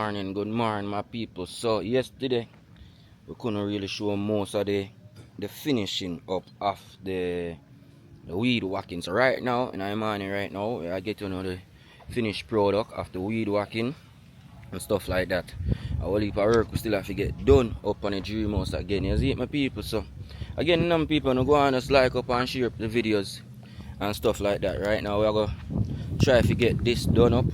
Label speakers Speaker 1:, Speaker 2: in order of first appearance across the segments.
Speaker 1: Good morning, my people. So yesterday we couldn't really show most of the finishing up of the weed whacking. So right now, in the morning right now, I get to know the finished product of the weed whacking and stuff like that. A whole heap of work we still have to get done up on the dream house again. You see it, my people. So again, some people no go on just like up and share up the videos and stuff like that. Right now we're gonna try to get this done up.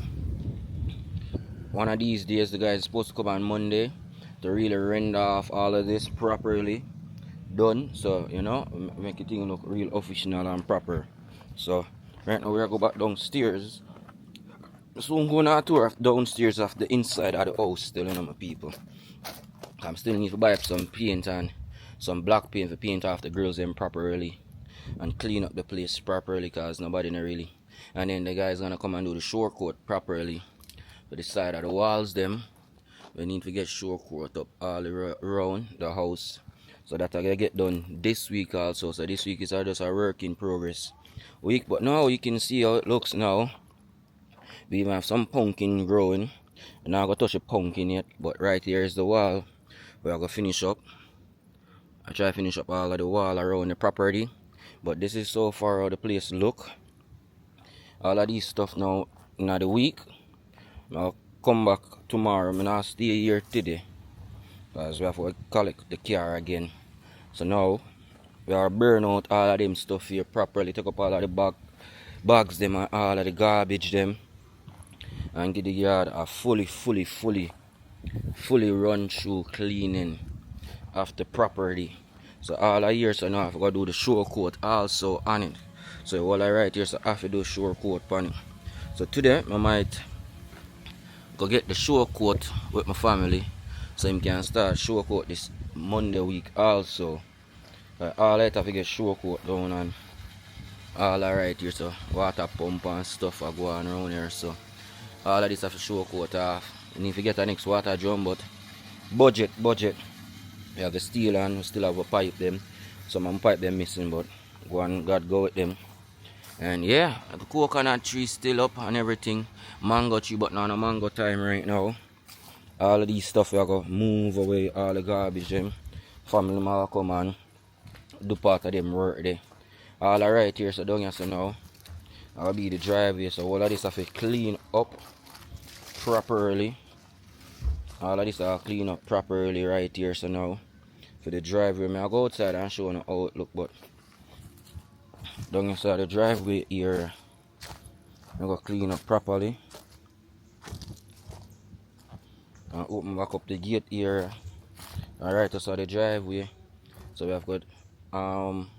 Speaker 1: One of these days the guy is supposed to come on Monday to really render off all of this properly done, so you know, make it look real official and proper. So right now we're going back downstairs. Soon going on a tour of downstairs of the inside of the house still, you know, my people. I'm still need to buy up some paint and some black paint to paint off the grills them properly and clean up the place properly, cause nobody not really. And then the guy's gonna come and do the shore coat properly for the side of the walls them. We need to get shore coat up all around the house, so that I gonna get done this week also. So this week is just a work in progress week, but now you can see how it looks now. We even have some pumpkin growing. I'm not gonna touch the pumpkin yet, but right here is the wall where I'm gonna finish up. I try to finish up all of the wall around the property, but this is so far how the place look. All of these stuff now in the week. I'll come back tomorrow. I'm not stay here today because we have to collect the car again. So now we are burn out all of them stuff here properly. Take up all of the bags them and all of the garbage them, and give the yard a fully run through cleaning of the property. So all of here, so now I have to go do the shore coat also on it. So all I right here, so I have to do shore coat on it. So today I might go get the shore coat with my family, so I can start shore coat this Monday week also. All I have to get shore coat down and all right here, so water pump and stuff are going around here. So all of this have to shore coat off. You need to get a next water drum, but budget. We have the steel and we still have a pipe them. Some pipe them missing, but God go with them. And yeah, the coconut tree still up and everything. Mango tree, but not a mango time right now. All of these stuff we are going to move away, all the garbage them. Family will come and do part of them work there. All right here, so down here so now I'll be the driveway, so all of this have to clean up properly. All of this I'll clean up properly right here, so now for the driveway, I'll go outside and show you how it look, but down inside the driveway here I'm going to clean up properly and open back up the gate here. Alright, so the driveway, so we have got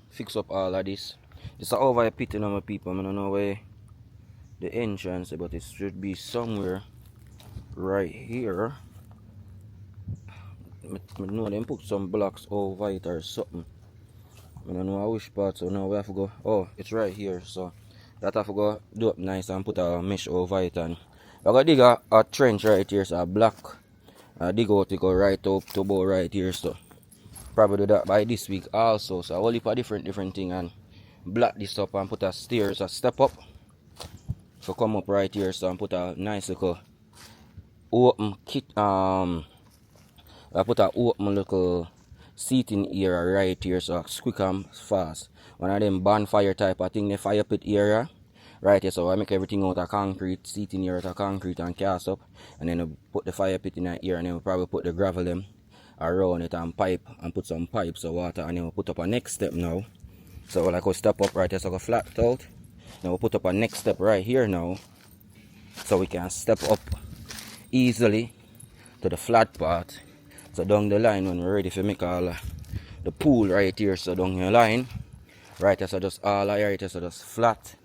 Speaker 1: fix up all of this. It's over a pit, you know, my people. I don't know where the entrance is, but it should be somewhere right here. I know them put some blocks over it or something. I don't know which part, so now we have to go. Oh, it's right here, so that have to go do up nice and put a mesh over it. And we're gonna dig a trench right here, so a block. Dig out to go right up to about right here, so probably do that by this week also. So I will leave a different thing and block this up and put a stairs, a step up, so come up right here, so and put a nice little open kit. I put a open little seating area right here, so it's quick and fast. One of them bonfire type of thing, the fire pit area right here. So I make everything out of concrete, seating area out of concrete and cast up, and then I put the fire pit in that area, and then we probably put the gravel them around it and pipe and put some pipes of water, and then we'll put up a next step now. So like we'll step up right here, so I go flat out. Then we'll put up a next step right here now, so we can step up easily to the flat part. So down the line when we're ready to make all the pool right here, so down the line right here, so just all right here, so just flat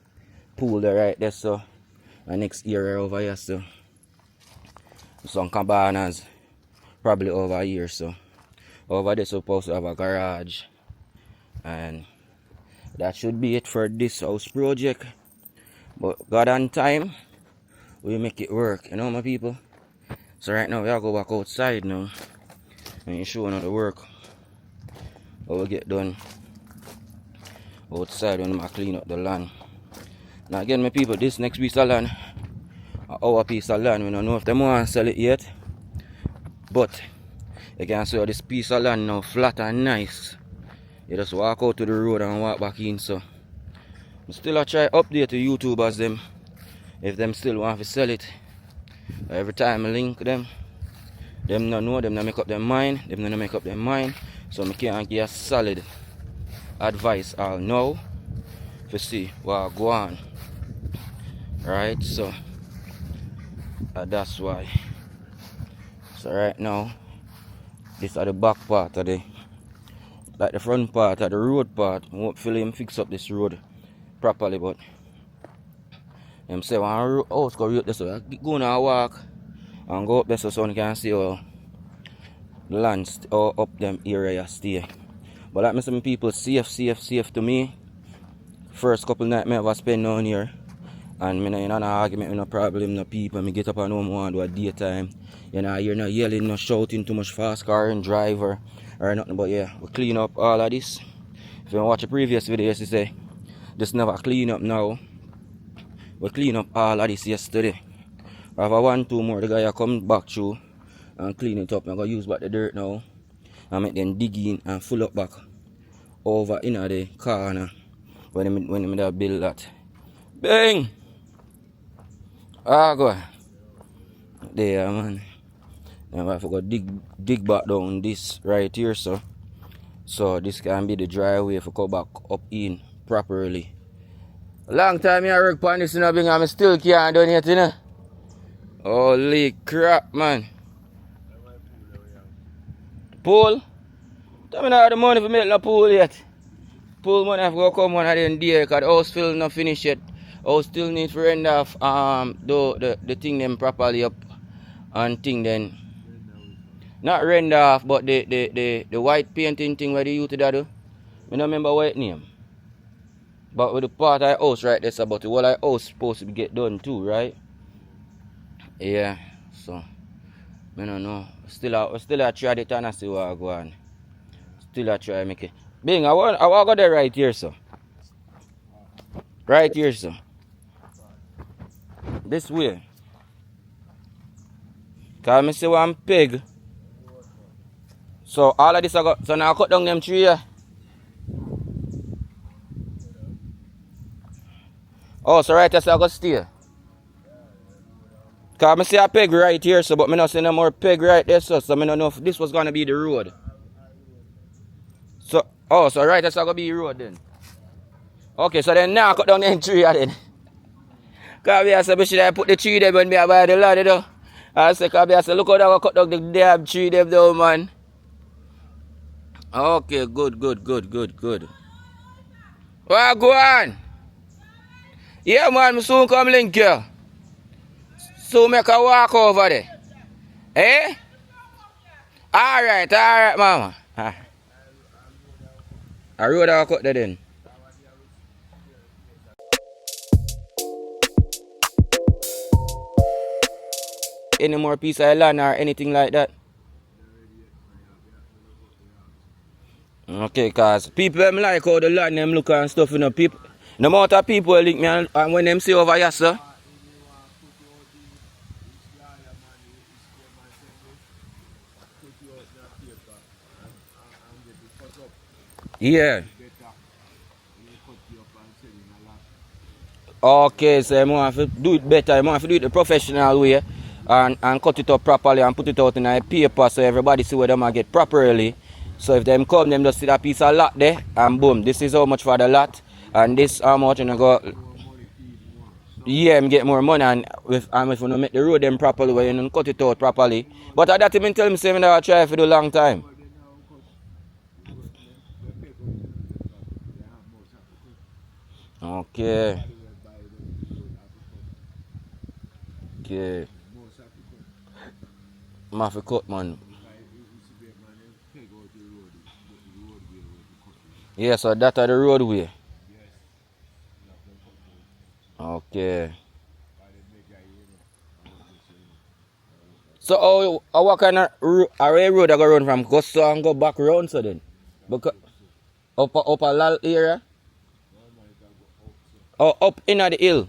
Speaker 1: pool there right there. So the next area over here, so some cabanas probably over here. So over there supposed to have a garage, and that should be it for this house project. But God on time, we make it work, you know, my people. So right now we are go back outside now and show you the work how we get done outside when I clean up the land. Now again, my people, this next piece of land, our piece of land, we don't know if they want to sell it yet, But you can see how this piece of land now flat and nice. You just walk out to the road and walk back in. So I still I try update to YouTubers them if them still want to sell it. Every time I link them no know, them not make up their mind, them not make up their mind. So I can't give a solid advice all now to see what go on. Right, so that's why. So right now, this are the back part of the, like the front part of the road part. I won't feel him fix up this road properly, but him say one house go road this way. Go on a walk and go up there so someone can see how the land or up them area stay. But like me some people safe to me. First couple nights I ever spend down here. And I know in an argument, no problem, no people. I get up and home and do a daytime. You know, you're not yelling, no shouting too much fast car and driver or nothing. But yeah, we clean up all of this. If you watch the previous videos, you say this never clean up now. We clean up all of this yesterday. I have a 1-2 more. The guy come back through and clean it up. I'm gonna use back the dirt now and make them dig in and full up back over in the corner when I build that. Bang! Ah, go there, man. Now I have to go dig back down this right here, so this can be the driveway if I go back up in properly. Long time I work on this, and I still can't do it, you know. Holy crap, man. Pool? Tell me not the money for make no pool yet. Pool money have to go come one of them day because the house still not finished yet. House still need to render off the thing them properly up and thing then. Not render off, but the white painting thing where they used to do. I don't remember what name. But with the part of the house right there's about the whole of the house supposed to get done too, right? Yeah, so I don't know. Still I try it and I see what I go on. Still I try make it. Bing, I want go there right here, so. Right here, so. This way. Cause I see one pig. So all of this I got, so now I cut down them tree here. Oh, so right there so I got stay. Cause I see a pig right here, so but I not see no more pig right there, so I don't know if this was gonna be the road. So oh, so right that's gonna be the road then. Okay, so then now I cut down them tree here then. Cause I said, should I put the tree there when me buy the land, you know? I said, cause I said, look how I cut down the damn tree there though, man. Okay, good. Well, go on. Yeah, man, me soon come link you. So make a walk over there. Eh? Alright, mama. I road I cut there then. Any more piece of land or anything like that? Okay, cause people them like how the land them look and stuff, you know. People, no matter people link me and when them see over here, sir. Yeah. Okay, so you have to do it better, you have to do it the professional way and cut it up properly and put it out in a paper so everybody see where they might get properly. So if them come, them just see that piece of lot there and boom, this is how much for the lot and this how much and I go. Yeah, I'm get more money and if you don't make the road them properly where you don't cut it out properly. But at that even tell me say I try for a long time. Okay. Okay. I have to cut, man. Yeah, so that's the roadway. Okay. So what kind of road I go run from Gusto and go back round so then? Because up a lal area? Oh, up in the hill.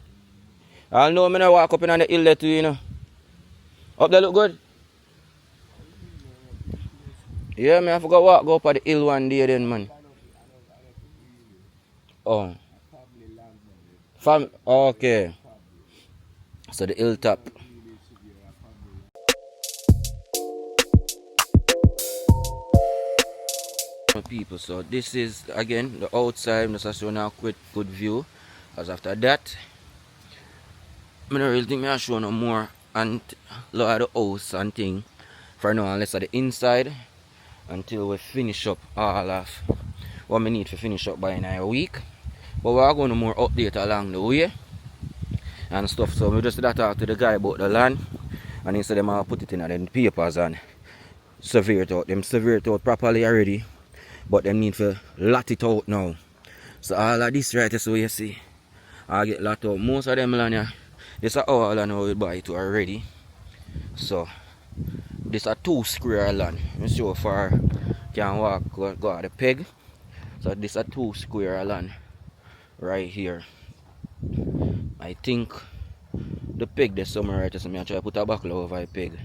Speaker 1: I know I walk up in the hill there too, you know. Up there look good? Yeah, man, I forgot what go up at the hill one day then, man. Oh. Okay. So the hilltop. People, so this is again the outside. Just a show now quick good view. Because after that, I don't really think I show no more and look at the house and thing for now, unless at the inside until we finish up all of what we need to finish up by in a week. But we're going to more update along the way and stuff. So we just did talk to the guy about the land, and he said them all put it in the papers and survey it out. Them survey it out properly already, but them need to lot it out now. So all of this right here, so you see, I get lot out. Most of them land here, this is our land we buy it already. So this is 2 square land. Let me show how far can walk go at the peg. So this is 2 square land right here. I think the peg there's somewhere right here, so I try to put a buckle over the peg.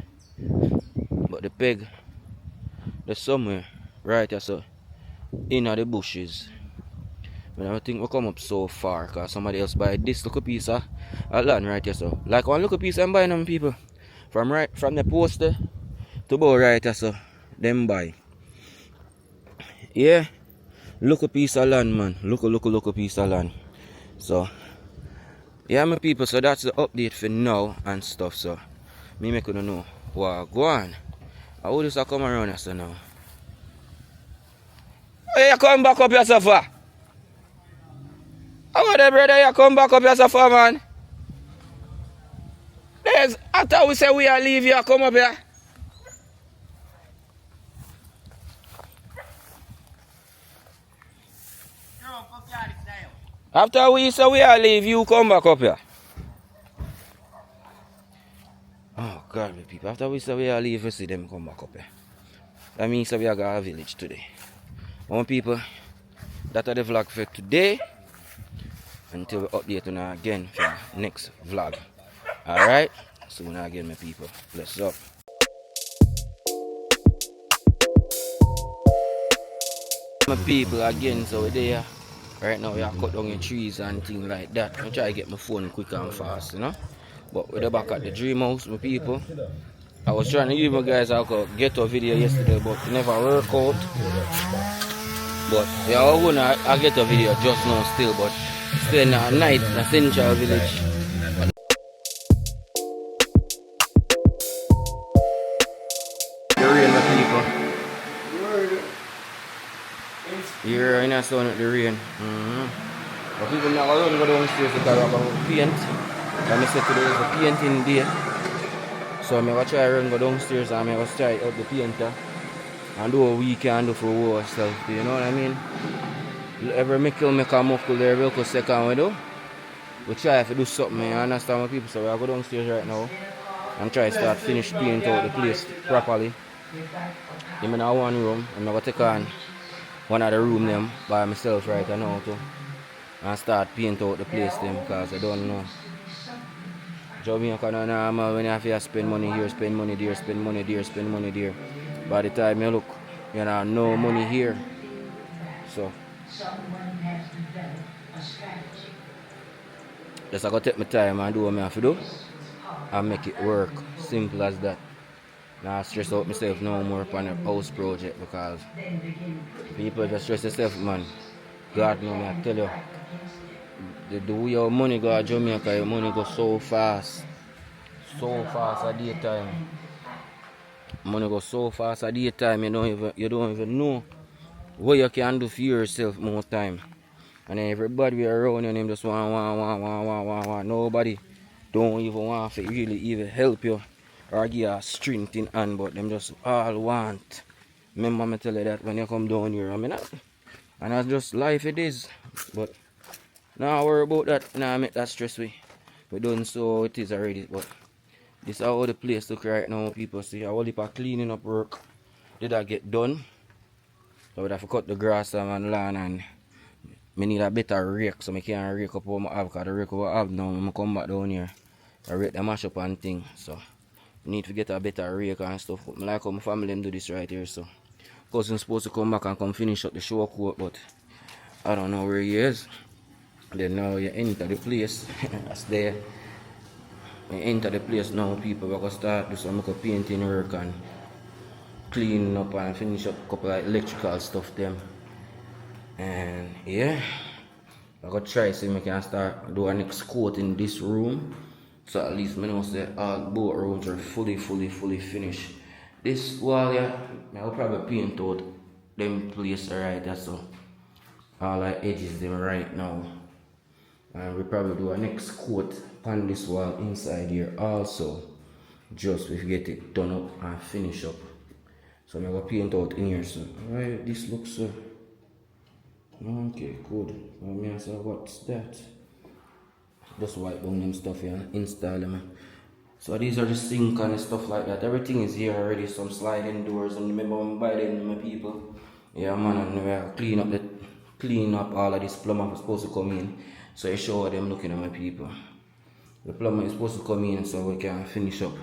Speaker 1: But the peg there's somewhere right here, so in the bushes. But I think we come up so far because somebody else buy this little piece of land right here. So like one little piece I'm buying them people. From the poster to about right here, so them buy. Yeah. Look a piece of land, man. Look a piece of land. So yeah, my people, so that's the update for now and stuff. So me make you know what go on. I will just come around here so now. Hey, you come back up yourself, How about that, brother? You come back up yourself, man. There's after we say we are leave you, come up here. After we say we are leave you, come back up here. Oh God, my people. After we say we are leave, you see them come back up here. That means we are going to a village today. One people, that's the vlog for today. Until we update on again for next vlog. Alright? Soon again, my people. Bless up. My people again, so we're there. Right now we are cut down the trees and things like that. I try to get my phone quick and fast, you know. But we're back at the dream house, my people. I was trying to give you guys a get a video yesterday, but it never worked out. But yeah, I'm gonna get a video just now still, but still in a night in a central village. The rain, my people. Here in a sun with the rain. But people now run go downstairs because I'm going to paint. And I said today is a painting day. So I'm going to try to run go downstairs and I'm going to try out the painter. And do what we can do for ourselves. You know what I mean? Every mickle make a muckle there real quick second we do. We try to do something, you understand what people say. So we go downstairs right now and try to start finish paint out the place properly. I'm in one room. I'm going to take on one of the room them by myself right now too. And start paint out the place them because I don't know. Jamaica no normal when you have to spend money here, spend money there, spend money there, spend money there. By the time you look, you know, no money here. So just I gotta take my time and do what I have to do and make it work. Simple as that. Now I stress out myself no more upon a house project because people just stress themselves, man. God know me, I tell you. The way your money go to Jamaica, your money go so fast. So fast at daytime. Money go so fast at daytime, you don't even know what you can do for yourself more time. And then everybody around you them just want. Nobody don't even want to really even help you or give you strength in hand, but them just all want. Remember me tell you that when you come down here, I mean that. And that's just life it is. But now worry about that, now make that stress we done so it is already. But this is how the place look right now, people see. A whole heap of cleaning up work did I get done. So we have to cut the grass and lawn and I need a better rake so I can rake up what I have because the rake what I have now when I come back down here. I rake the mash up and thing. So I need to get a better rake and stuff. I like how my family do this right here, so Cousin's supposed to come back and come finish up the show court, but I don't know where he is. Then now you enter the place. That's there. You enter the place now, people are gonna start do some painting work and cleaning up and finish up a couple of electrical stuff them. And yeah, I'm gonna try see if I can start do a next coat in this room. So at least I know that all both rooms are fully finished. This wall yeah, I will probably paint out them place right there, so all the edges them right now. And we probably do a next coat on this wall inside here also. Just we get it done up and finish up. So I'm gonna paint out in here, so right, this looks okay, good. I say, what's that? Just wipe down them stuff here and install them. So these are the sink and stuff like that. Everything is here already. Some sliding doors, and remember when I buy them, my people. Yeah man, and we clean up all of this. Plumber is supposed to come in. So I show them looking at my people. The plumber is supposed to come in so we can finish up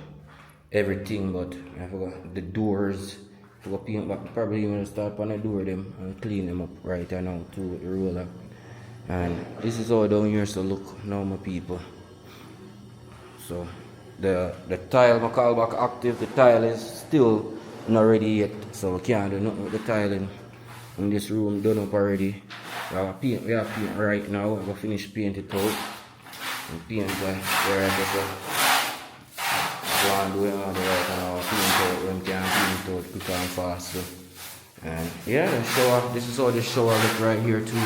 Speaker 1: everything, but I forgot the doors. I forgot paint back. Probably even start on the door them and clean them up right now too with the roller. And this is how down here so look now my people. So the tile I call back active, the tile is still not ready yet, so we can't do nothing with the tiling in this room done up already. We have paint right now. We're gonna finish paint it out. And paint where I just go and do it all the right and I'll paint out when we can paint it out quick and fast. So. And yeah, the shower, this is how the shower look right here too.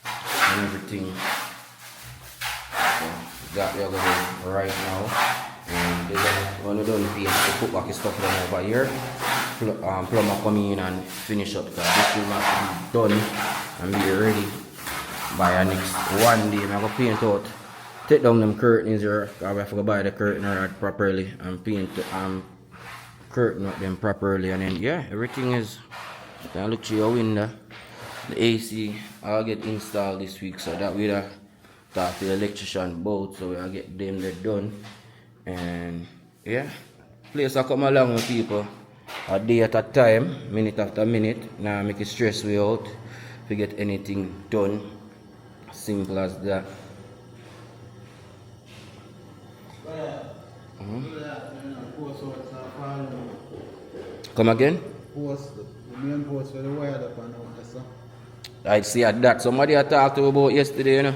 Speaker 1: And everything. So that we are gonna do right now. And when we're done paint, we put back the stuff down over here. Plumber come in and finish up because this room has to be done and be ready by the next one day. I'm gonna paint out, take down them curtains here because I forgot to buy the curtain rod properly and paint curtain up them properly, and then yeah, everything is. You can look through your window. The AC I'll get installed this week, so that we'll talk to the electrician both, so I'll get them done. And yeah, place I come along with people. A day at a time, minute after minute. Now make it stress way out to get anything done. Simple as that. Come again? I'd say that somebody I talked to about yesterday, you know.